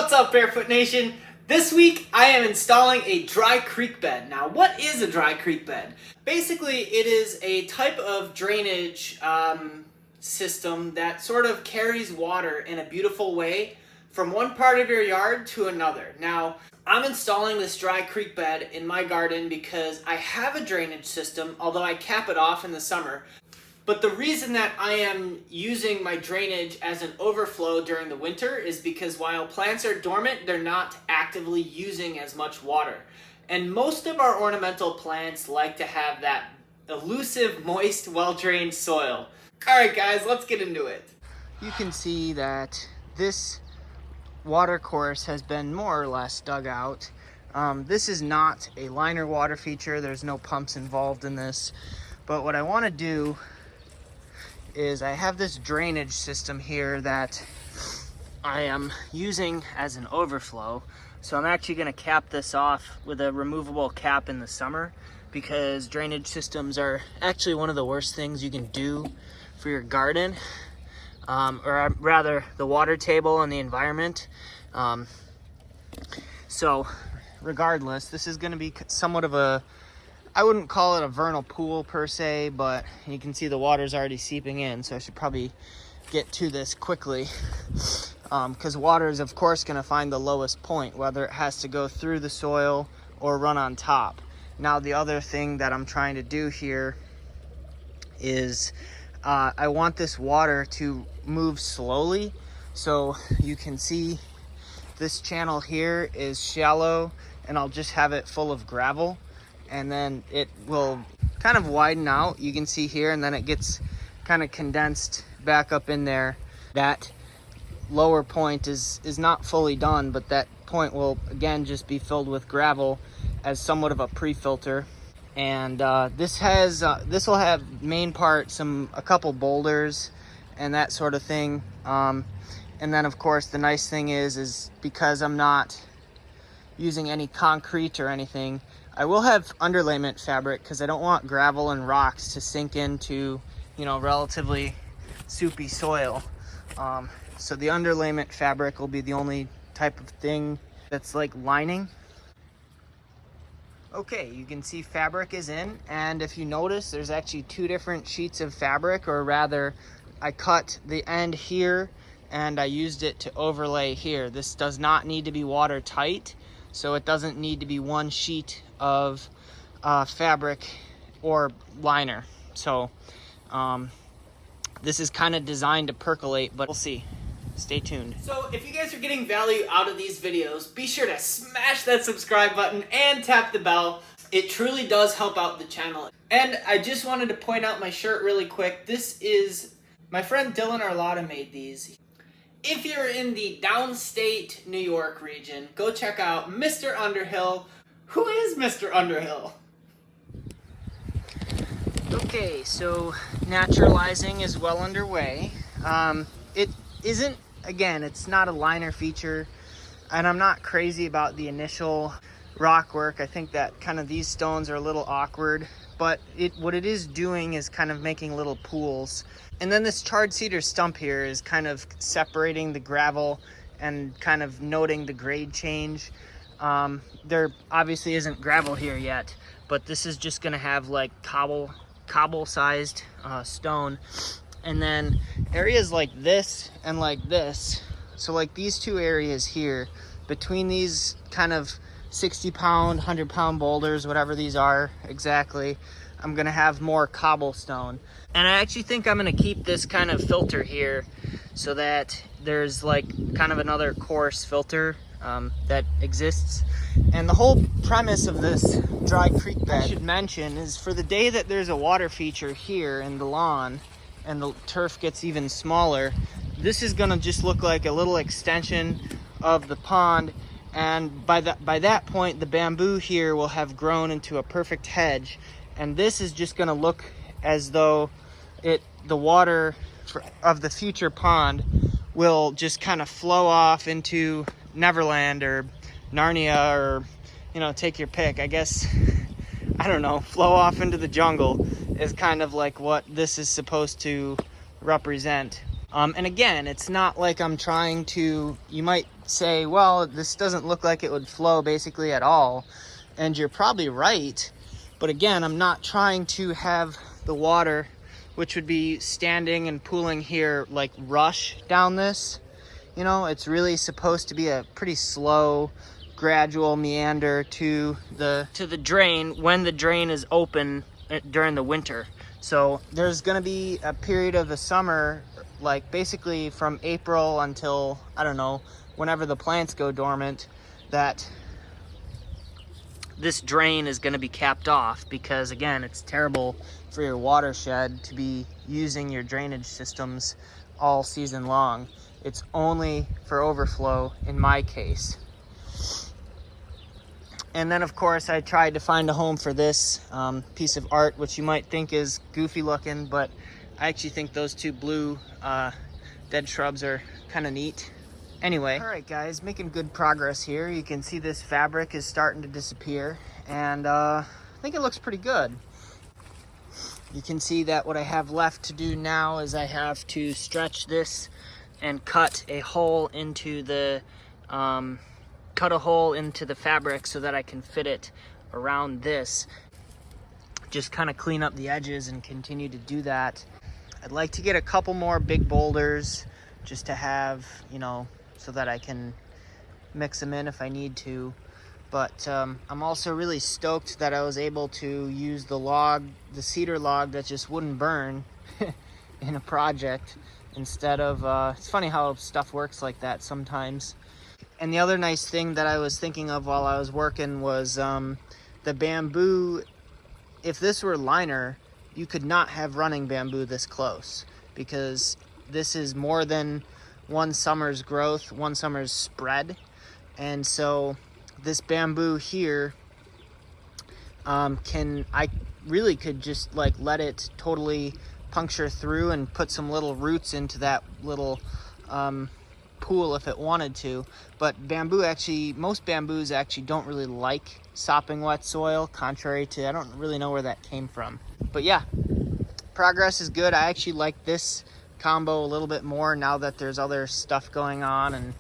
What's up, Barefoot Nation? This week I am installing a dry creek bed. Now, what is a dry creek bed? Basically, it is a type of drainage system that sort of carries water in a beautiful way from one part of your yard to another. Now, I'm installing this dry creek bed in my garden because I have a drainage system, although I cap it off in the summer. But the reason that I am using my drainage as an overflow during the winter is because while plants are dormant, they're not actively using as much water. And most of our ornamental plants like to have that elusive, moist, well-drained soil. All right, guys, let's get into it. You can see that this water course has been more or less dug out. This is not a liner water feature. There's no pumps involved in this. But what I want to do is I have this drainage system here that I am using as an overflow. So I'm actually going to cap this off with a removable cap in the summer, because drainage systems are actually one of the worst things you can do for your garden, or rather the water table and the environment. So regardless, this is going to be somewhat of a, I wouldn't call it a vernal pool per se, but you can see the water's already seeping in, so I should probably get to this quickly, because water is of course going to find the lowest point, whether it has to go through the soil or run on top. Now, the other thing that I'm trying to do here is I want this water to move slowly. So you can see this channel here is shallow, and I'll just have it full of gravel, and then it will kind of widen out, you can see here, and then it gets kind of condensed back up in there. That lower point is not fully done, but that point will again just be filled with gravel as somewhat of a pre-filter. And this will have main part a couple boulders and that sort of thing. And then of course the nice thing is because I'm not using any concrete or anything, I will have underlayment fabric, because I don't want gravel and rocks to sink into, relatively soupy soil. So the underlayment fabric will be the only type of thing that's like lining. Okay, you can see fabric is in, and if you notice, there's actually two different sheets of fabric, or rather, I cut the end here and I used it to overlay here. This does not need to be watertight, so it doesn't need to be one sheet of fabric or liner. So this is kind of designed to percolate, but we'll see. Stay tuned. So if you guys are getting value out of these videos, be sure to smash that subscribe button and tap the bell. It truly does help out the channel. And I just wanted to point out my shirt really quick. This is, my friend Dylan Arlotta made these. If you're in the downstate New York region, go check out Mr. Underhill. Who is Mr. Underhill? Okay, so naturalizing is well underway. It isn't, again, it's not a liner feature, and I'm not crazy about the initial rock work. I think that kind of these stones are a little awkward, but what it is doing is kind of making little pools. And then this charred cedar stump here is kind of separating the gravel and kind of noting the grade change. There obviously isn't gravel here yet, but this is just gonna have like cobble sized stone. And then areas like this and like this, so like these two areas here, between these kind of 60-pound, 100-pound boulders, whatever these are exactly, I'm gonna have more cobblestone. And I actually think I'm gonna keep this kind of filter here so that there's like kind of another coarse filter that exists. And the whole premise of this dry creek bed, I should mention, is for the day that there's a water feature here in the lawn and the turf gets even smaller, this is gonna just look like a little extension of the pond. And by that point, the bamboo here will have grown into a perfect hedge. And this is just gonna look as though the water of the future pond will just kind of flow off into Neverland or Narnia, or, take your pick. I guess, I don't know, flow off into the jungle is kind of like what this is supposed to represent. And again, it's not like I'm trying to, you might say, well, this doesn't look like it would flow basically at all. And you're probably right. But again, I'm not trying to have the water, which would be standing and pooling here, like rush down this. You know, it's really supposed to be a pretty slow, gradual meander to the drain when the drain is open during the winter. So there's gonna be a period of the summer, like basically from April until, I don't know, whenever the plants go dormant, that this drain is gonna be capped off, because again, it's terrible for your watershed to be using your drainage systems all season long. It's only for overflow in my case. And then of course I tried to find a home for this piece of art, which you might think is goofy looking, but I actually think those two blue dead shrubs are kind of neat. Anyway, all right guys, making good progress here. You can see this fabric is starting to disappear, and I think it looks pretty good. You can see that what I have left to do now is I have to stretch this and cut a hole into the fabric so that I can fit it around this. Just kind of clean up the edges and continue to do that. I'd like to get a couple more big boulders just to have, you know, so that I can mix them in if I need to. But I'm also really stoked that I was able to use the cedar log that just wouldn't burn in a project instead of, it's funny how stuff works like that sometimes. And the other nice thing that I was thinking of while I was working was the bamboo. If this were liner, you could not have running bamboo this close, because this is more than one summer's growth, one summer's spread. And so this bamboo here I really could just like let it totally puncture through and put some little roots into that little pool if it wanted to. But most bamboos actually don't really like sopping wet soil, contrary to, I don't really know where that came from. But yeah, progress is good. I actually like this combo a little bit more now that there's other stuff going on, and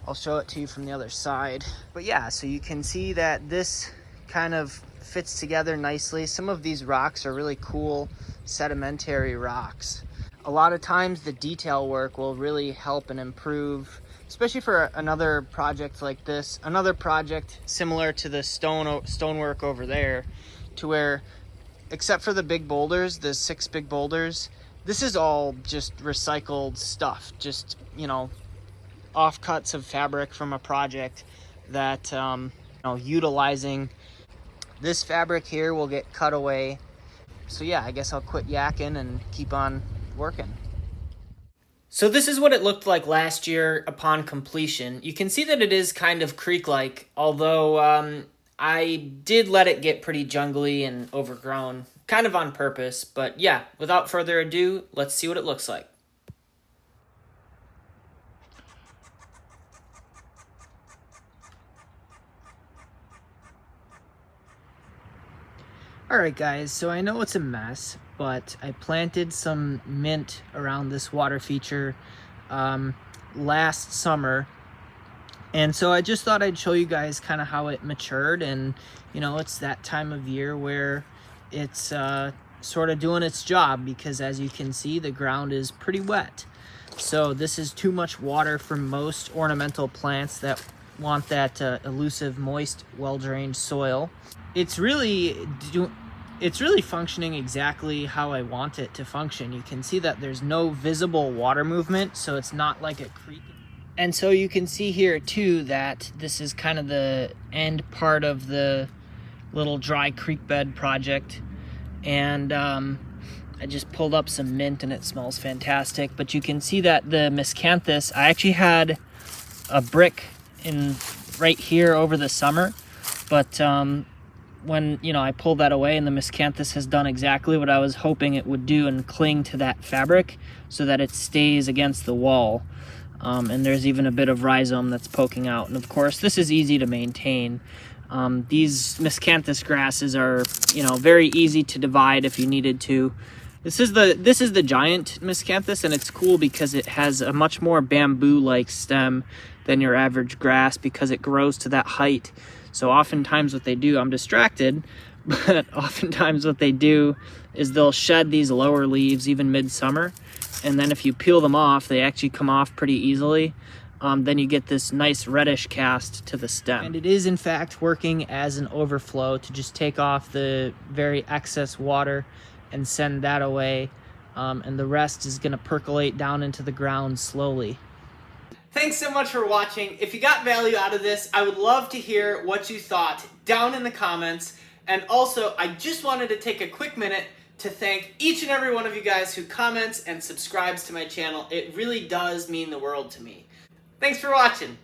I'll show it to you from the other side. But yeah, so you can see that this kind of fits together nicely. Some of these rocks are really cool sedimentary rocks. A lot of times the detail work will really help and improve, especially for another project like this, another project similar to the stonework over there, to where, except for the big boulders, the 6 big boulders, this is all just recycled stuff, just, you know, offcuts of fabric from a project that, utilizing this fabric here will get cut away. So yeah, I guess I'll quit yakking and keep on working. So this is what it looked like last year upon completion. You can see that it is kind of creek-like, although I did let it get pretty jungly and overgrown, kind of on purpose. But yeah, without further ado, let's see what it looks like. Alright guys, so I know it's a mess, but I planted some mint around this water feature last summer, and so I just thought I'd show you guys kind of how it matured. And you know, it's that time of year where it's sort of doing its job, because as you can see, the ground is pretty wet. So this is too much water for most ornamental plants that want that elusive, moist, well-drained soil. It's really functioning exactly how I want it to function. You can see that there's no visible water movement, so it's not like a creek. And so you can see here too that this is kind of the end part of the little dry creek bed project. And I just pulled up some mint and it smells fantastic. But you can see that the miscanthus, I actually had a brick in right here over the summer, but when I pulled that away, and the miscanthus has done exactly what I was hoping it would do and cling to that fabric so that it stays against the wall. And there's even a bit of rhizome that's poking out. And of course, this is easy to maintain. These miscanthus grasses are, very easy to divide if you needed to. This is the giant miscanthus, and it's cool because it has a much more bamboo-like stem than your average grass because it grows to that height. So oftentimes what they do, I'm distracted, but oftentimes what they do is they'll shed these lower leaves even midsummer, and then if you peel them off, they actually come off pretty easily. Then you get this nice reddish cast to the stem. And it is in fact working as an overflow to just take off the very excess water and send that away. And the rest is gonna percolate down into the ground slowly. Thanks so much for watching. If you got value out of this, I would love to hear what you thought down in the comments. And also, I just wanted to take a quick minute to thank each and every one of you guys who comments and subscribes to my channel. It really does mean the world to me. Thanks for watching.